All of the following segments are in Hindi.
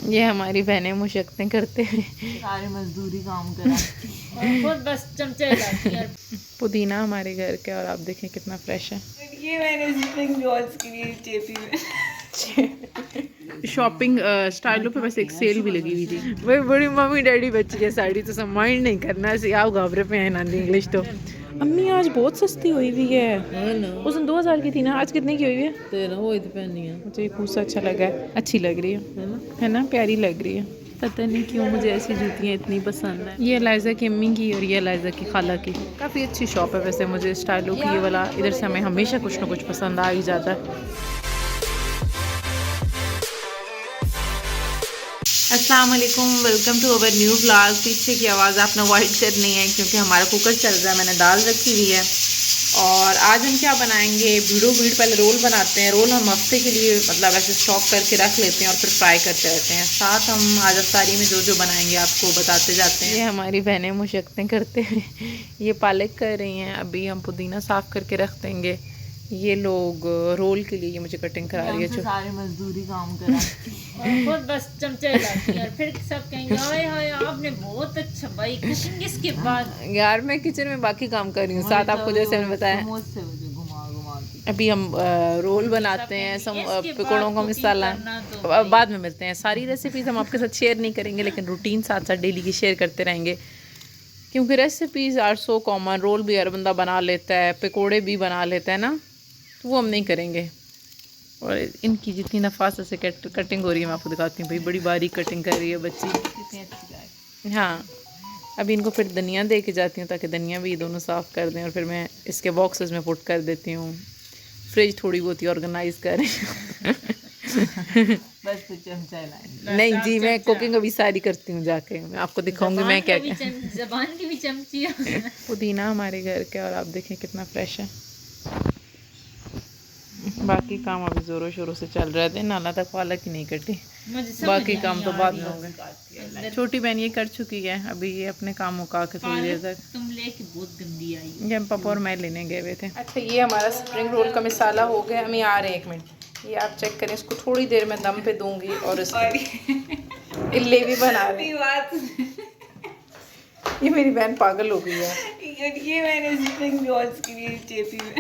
ये हमारी बहनें मुशक्क़तें करते हैं, सारे मजदूरी काम करा खुद बस चमचे लाती है। पुदीना हमारे घर का और आप देखें कितना फ्रेश है। ये मैंने स्प्रिंग रोल्स के लिए चेपी में शॉपिंग स्टाइलों पे बस एक सेल भी लगी हुई थी। वही बड़ी मम्मी डैडी बच्ची है साड़ी तो सब माइंड नहीं करना ऐसे आओ घाबरे पे है ना इंग्लिश तो। अम्मी आज बहुत सस्ती हुई हुई है। उस दिन 2000 की थी ना, आज कितने की हुई है? 13 वो इतनी पहनी है। मुझे पूसा अच्छा लगा है, अच्छी लग रही है ना, प्यारी लग रही है। पता नहीं क्यों मुझे ऐसी जूतियाँ इतनी पसंद है। ये लाइजा की अम्मी की और ये लाइजा की खाला की। काफ़ी अच्छी शॉप है वैसे, मुझे स्टाइलों की ये वाला इधर से हमें हमेशा कुछ ना कुछ पसंद आ ही जाता है। अस्सलाम वालेकुम, welcome to our new vlog. पीछे की आवाज़ आपने अवॉइड करनी है क्योंकि हमारा कुकर चल रहा है, मैंने दाल रखी हुई है। और आज हम क्या बनाएंगे, भीड़ो भीड़ पहले रोल बनाते हैं। रोल हम हफ्ते के लिए मतलब ऐसे स्टॉक करके रख लेते हैं और फिर फ्राई करते रहते हैं। साथ हम आज अफ्तारी में जो जो बनाएंगे आपको बताते जाते हैं। ये हमारी बहनें मुशक्क़तें करते हैं, ये पालक कर रही हैं, अभी हम पुदीना साफ़ करके रख देंगे। ये लोग रोल के लिए ये मुझे कटिंग करा रही है। सारे मजदूरी काम करा खुद बस चमचे लाती है। फिर सब कहेंगे हाय हाय आपने बहुत अच्छा भाई कुकिंग इसके बाद। यार मैं किचन में बाकी काम कर रही हूँ साथ, आपको जैसे मैंने बताया। अभी हम रोल बनाते हैं, पकौड़ों का मसाला बाद में मिलते हैं। सारी रेसिपीज़ हम आपके साथ शेयर नहीं करेंगे लेकिन रूटीन साथ साथ डेली की शेयर करते रहेंगे क्योंकि recipes are so common. Roll भी हर बंदा बना लेता है, पकौड़े भी बना लेता है ना, तो वो हम नहीं करेंगे। और इनकी जितनी नफास से कटिंग हो रही है मैं आपको दिखाती हूँ। भाई बड़ी बारीक कटिंग कर रही है बच्ची, कितनी अच्छी। हाँ, अभी इनको फिर धनिया दे के जाती हूँ ताकि धनिया भी दोनों साफ़ कर दें और फिर मैं इसके बॉक्सेस में पुट कर देती हूँ। फ्रिज थोड़ी बहुत ही ऑर्गेनाइज कर रही हूँ बस तो चमचा नहीं जी, मैं कुकिंग अभी सारी करती हूँ जाके, मैं आपको दिखाऊंगी मैं क्या क्या। ज़बान की भी चमची पुदीना हमारे घर का और आप देखें कितना फ्रेश है। बाकी काम अभी ज़ोरों शोरों से चल रहे थे, नाला तक पालक ही नहीं कटी, बाकी काम तो बाद में होंगे। छोटी बहन ये कर चुकी है, अभी ये अपने काम मुका के थोड़ी देर तक। तुम लेके बहुत गंदी आई। ये हम पापा और मैं लेने गए हुए थे। अच्छा, ये हमारा स्प्रिंग रोल का मसाला हो गया, हम आ रहे हैं 1 मिनट। ये आप चेक करें, इसको थोड़ी देर में दम पे दूंगी और इसको इल्ले भी बना रही। ये मेरी बहन पागल हो गई है। ये मैंने स्प्रिंग रोल्स के लिए चेपी में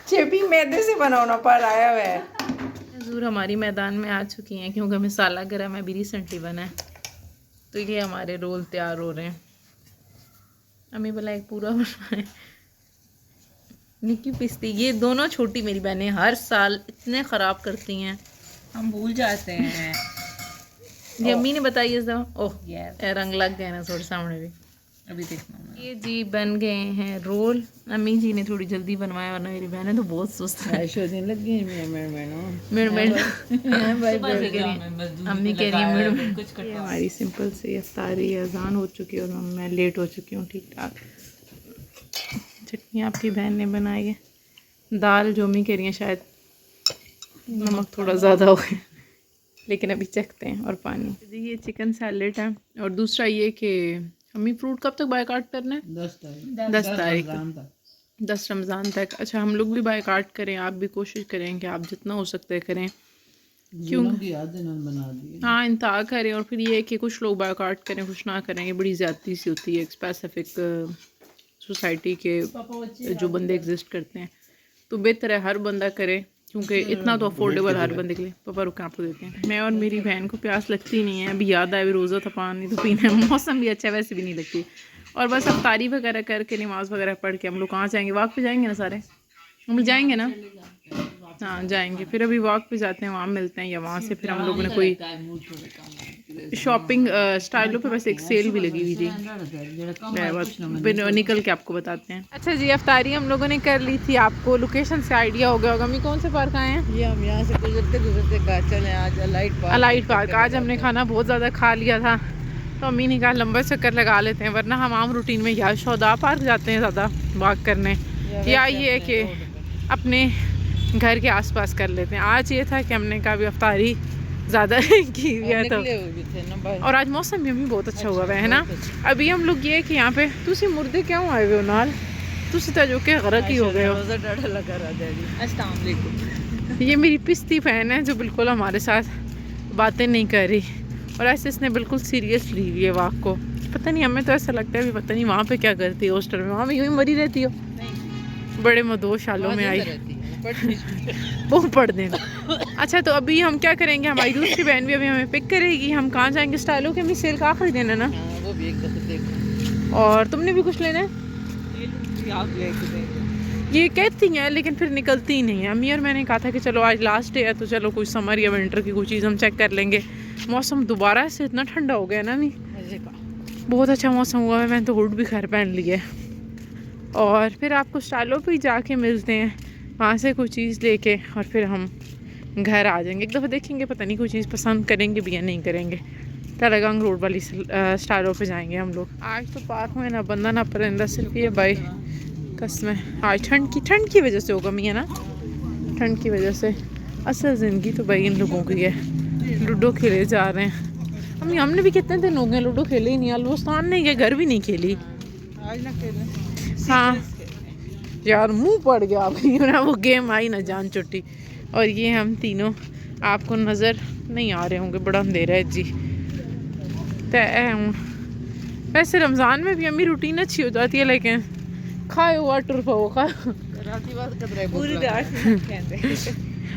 चेपी मैदे से बनाना पर आया हुआ है। हजूर हमारी मैदान में आ चुकी हैं क्योंकि मसाला गरम अभी रिसेंटली बना है, तो ये हमारे रोल तैयार हो रहे हैं। हमें भला एक पूरा बनवाए। निक्की पिस्ती, ये दोनों छोटी मेरी बहनें हर साल इतने ख़राब करती हैं, हम भूल जाते हैं। ये अम्मी ने बताई इस दफ़ा। ओह रंग लग गए ना थोड़े सामने भी, अभी देखना। ये जी बन गए हैं रोल, अम्मी जी ने थोड़ी जल्दी बनवाया वरना मेरी बहनें तो बहुत सुस्त है। लगी अम्मी कह रही है हमारी सिंपल से अफ्तारी अजान हो चुकी है और मैं लेट हो चुकी हूँ ठीक ठाक। चटनी आपकी बहन ने बनाई है, दाल जो अम्मी कह रही है शायद नमक थोड़ा ज़्यादा हो गया लेकिन अभी चखते हैं। और पानी जी, ये चिकन सैलेड है। और दूसरा ये कि अम्मी फ्रूट कब तक बायकाट करना है? 10 तारीख 10 रमज़ान तक। अच्छा, हम लोग भी बायकाट करें, आप भी कोशिश करें कि आप जितना हो सकता है करें, क्यों हाँ इंतहा करें। और फिर ये है कि कुछ लोग बायकाट करें कुछ ना करें, ये बड़ी ज़्यादती सी होती है। एक स्पेसिफिक सोसाइटी के जो बंदे एग्जिस्ट करते हैं, तो बेहतर है हर बंदा करे क्योंकि इतना तो अफोर्डेबल हर बंदे के लिए। पापा रुक आपको देते हैं। मैं और मेरी बहन को प्यास लगती नहीं है, अभी याद आया रोज़ा था पानी तो पीना है, मौसम भी अच्छा है वैसे भी नहीं लगती। और बस अफ्तारी वगैरह करके नमाज़ वगैरह पढ़ के हम लोग कहाँ जाएंगे, वॉक पे जाएंगे ना सारे, हम लोग जाएंगे ना। हाँ जाएंगे, फिर अभी वॉक पे जाते हैं, वहाँ मिलते हैं या वहाँ से फिर हम लोगों ने कोई शॉपिंग स्टाइलों पे बस एक सेल भी लगी हुई थी, फिर निकल के आपको बताते हैं। अच्छा जी, अफ्तारी हम लोगों ने कर ली थी, आपको लोकेशन से आइडिया हो गया होगा। अम्मी कौन से पार्क आए हैं? ये हम यहाँ से गुजरते चले आज अलाइट पार्क। आज हमने खाना बहुत ज़्यादा खा लिया था तो अम्मी ने कहा लंबा चक्कर लगा लेते हैं, वरना हम आम रूटीन में या शौदा पार्क जाते हैं ज़्यादा वॉक करने, या ये है कि अपने घर के आसपास कर लेते हैं। आज ये था कि हमने कहा भी अफ्तारी ज़्यादा की हुई है तो, और आज मौसम भी अभी बहुत अच्छा हुआ है ना। अभी हम लोग ये कि यहाँ पे तुसी मुर्दे क्यों आए हुए हो नाल, तुसी तो जो के गरक ही हो गए हो। अस्सलाम वालेकुम। ये मेरी पिस्ती बहन है जो बिल्कुल हमारे साथ बातें नहीं कर रही, और ऐसे इसने बिल्कुल सीरियस ली हुई है वाक को। पता नहीं, हमें तो ऐसा लगता है भी पता नहीं वहाँ पे क्या करती है हॉस्टल में, वहाँ भी यूँ ही मरी रहती हो। बड़े मदोश हालों में आई वो पढ़ देना। अच्छा तो अभी हम क्या करेंगे, हमारी दूसरी बहन भी अभी हमें पिक करेगी। हम कहाँ जाएंगे? स्टाइलो के भी सेल का आखिरी दिन है ना, वो भी एक दफे देखो। और तुमने भी कुछ लेना है? ये कहती हैं लेकिन फिर निकलती ही नहीं है। अम्मी और मैंने कहा था कि चलो आज लास्ट डे है तो चलो कोई समर या विंटर की कोई चीज़ हम चेक कर लेंगे। मौसम दोबारा से इतना ठंडा हो गया ना अम्मी, बहुत अच्छा मौसम हुआ है। मैंने तो हुड भी घर पहन लिया है। और फिर आपको स्टाइलो पे ही जाके मिलते हैं, वहाँ से कोई चीज़ लेके और फिर हम घर आ जाएंगे। एक दफ़ा देखेंगे, पता नहीं कोई चीज़ पसंद करेंगे भी या नहीं करेंगे। तलागंग रोड वाली स्टाइलो पे जाएंगे हम लोग। आज तो पार्क में ना बंदा ना परिंदा, सिर्फ ये भाई कसमें। आज ठंड की वजह से होगा मियाँ ना, ठंड की वजह से। असल ज़िंदगी तो भाई इन लोगों की है। लूडो खेले जा रहे हैं। हमने भी कितने दिन हो गए लूडो खेले ही नहीं। अलवस्तान नहीं गए, घर भी नहीं खेली आज ना खेलें। हाँ यार, मुंह पड़ गया अभी ना, वो गेम आई ना जान चुट्टी। और ये हम तीनों आपको नज़र नहीं आ रहे होंगे, बड़ा अंधेरा है जी। तय हूँ वैसे रमज़ान में भी अम्मी रूटीन अच्छी हो जाती है, लेकिन खाए हुआ टुर पाओ खा पूरी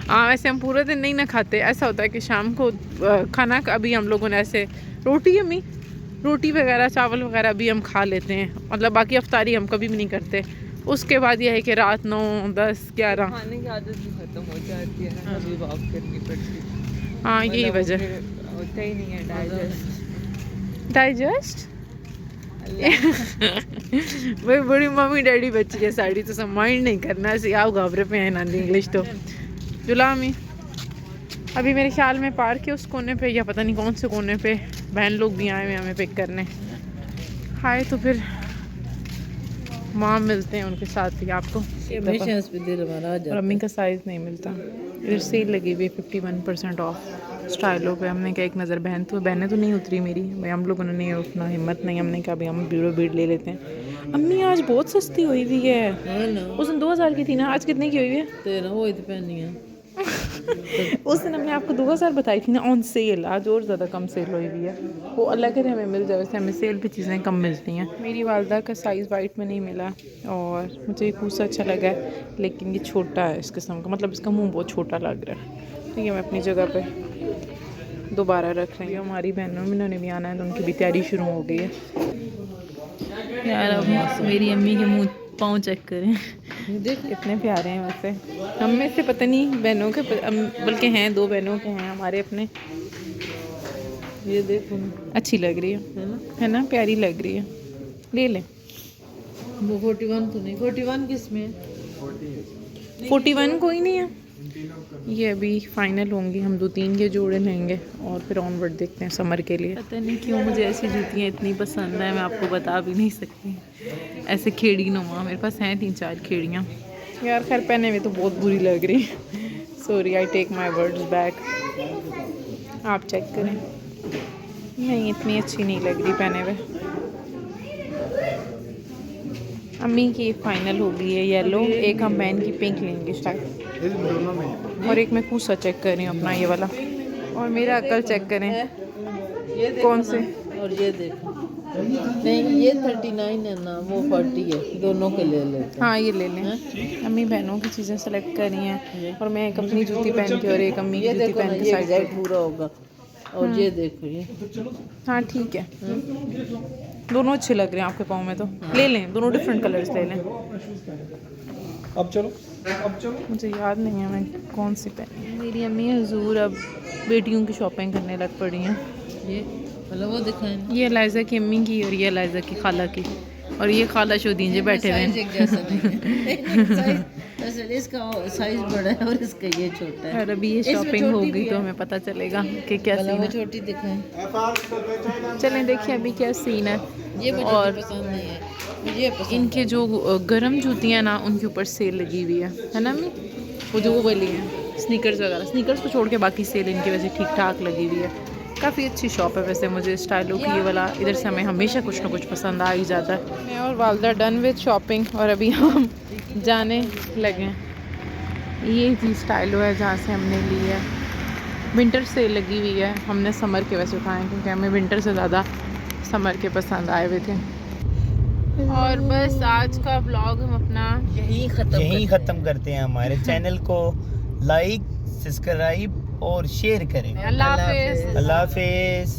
हाँ वैसे हम पूरा दिन नहीं ना खाते। ऐसा होता है कि शाम को खाना अभी हम लोगों ने ऐसे रोटी वगैरह चावल वगैरह भी हम खा लेते हैं, मतलब बाकी अफ्तारी हम कभी भी नहीं करते। उसके बाद यह है कि रात 9, 10, 11 खाने की आदत भी खत्म हो जाती है ना, अभी वॉक करनी पड़ती है। हाँ यही वजह होता ही नहीं है डाइजेस्ट भाई बड़ी मम्मी डैडी बच्ची है साड़ी तो सब माइंड नहीं करना ऐसे आओ घबरे पे है ना इंग्लिश तो जुलामी। अभी मेरे ख्याल में पार्क के उस कोने पे या पता नहीं कौन से कोने पे बहन लोग भी आए हुए हमें पिक करने। हाय तो फिर वहाँ मिलते हैं उनके साथ ही आपको। और अम्मी का साइज़ नहीं मिलता, इधर सेल लगी हुई 51% ऑफ स्टाइलो पे। हमने कहा एक नज़र बहनें तो नहीं उतरी मेरी भाई, हम लोगों ने नहीं उठना, हिम्मत नहीं। हमने कहा भाई हम भीड़ ले लेते हैं। अम्मी आज बहुत सस्ती हुई हुई है, उस दिन 2000 की थी ना, आज कितने की हुई है? 13 वो तो पहनी है उस दिन हमने आपको 2000 बताई थी ना ऑन सेल। आज और ज़्यादा कम सेल हुई हुई है, वो अल्लाह करे हमें मिल जाए। वैसे हमें सेल पे चीज़ें कम मिलती हैं। मेरी वालदा का साइज़ वाइट में नहीं मिला और मुझे ये कूसा अच्छा लगा है, लेकिन ये छोटा है इस किस्म का, मतलब इसका मुंह बहुत छोटा लग रहा है। तो ये मैं अपनी जगह पे दोबारा रख रही हूँ। हमारी बहनों में भी आना है तो उनकी भी तैयारी शुरू हो गई है। यार अब मेरी अम्मी के मुँह पाँव चेक करें, इतने प्यारे हैं। वैसे हम में से पता नहीं बहनों के बल्कि हैं 2 बहनों के हैं हमारे अपने। ये देखो अच्छी लग रही है ना, प्यारी लग रही है, ले लें। वो 41 तो नहीं, 41 किस में? 41 कोई नहीं है। ये अभी फाइनल होंगी, हम 2-3 के जोड़े लेंगे और फिर ऑनवर्ड देखते हैं समर के लिए। पता नहीं क्यों मुझे ऐसी जूतियाँ इतनी पसंद है, मैं आपको बता भी नहीं सकती। ऐसे खेड़ी नुमा मेरे पास हैं 3-4 खेड़ियाँ। यार खैर पहने में तो बहुत बुरी लग रही, sorry I take my words back. आप चेक करें, नहीं इतनी अच्छी नहीं लग रही पहने में। अम्मी की फाइनल हो गई है येलो, एक हम बहन की पिंक लेंगे शायद, और एक मैं कूसा चेक कर रही हूँ अपना ये वाला। और मेरा अकल चेक करें ये कौन से। और ये देखो, नहीं ये 39 है ना, वो 40 है, दोनों के ले लेते हैं। हाँ ये ले लें। अम्मी बहनों की चीज़ें सेलेक्ट कर रही हैं और मैं एक अपनी जूती पहन के और एक अम्मी की जूती पहन के साइड पूरा होगा। और ये देखो ये, हाँ ठीक है, दोनों अच्छे लग रहे हैं आपके पाँव में, तो ले लें, दोनों डिफरेंट कलर्स ले लें। अब चलो मुझे याद नहीं है मैं कौन सी पहनी है। मेरी अम्मी हजूर अब बेटियों की शॉपिंग करने लग पड़ी हैं। ये मतलब वो दिखाएं, ये लाइजा की अम्मी की और ये लाइजा की खाला की, और ये खाला शोदीजे बैठे हुए हैं। इसका साइज बड़ा है और इसका ये छोटा है। और अभी ये शॉपिंग होगी तो हमें पता चलेगा कि क्या सीन है। छोटी दिखाएं, चलें देखिए अभी क्या सीन है। ये मुझे और पसंद नहीं है, ये पसंद इनके जो गरम जूतियाँ ना उनके ऊपर सेल लगी हुई है ना अम्मी, वो जो वो वाली हैं स्नीकर्स वगैरह। स्नीकर्स को छोड़ के बाकी सेल इनकी वैसे ठीक ठाक लगी हुई है। काफ़ी अच्छी शॉप है वैसे। मुझे स्टाइलो की ये वाला इधर से हमें हमेशा कुछ ना कुछ पसंद आ ही जाता है। मैं और वालदा डन विद शॉपिंग और अभी हम जाने लगे। ये चीज़ स्टाइलो है जहाँ से हमने ली है। विंटर सेल लगी हुई है, हमने समर के वैसे उठाए हैं क्योंकि हमें विंटर से ज़्यादा समर के पसंद आए हुए थे। और बस आज का व्लॉग हम अपना यही ख़त्म करते हैं। हमारे चैनल को लाइक, सब्सक्राइब और शेयर करें। अल्लाह हाफिज़। अल्लाह हाफिज़।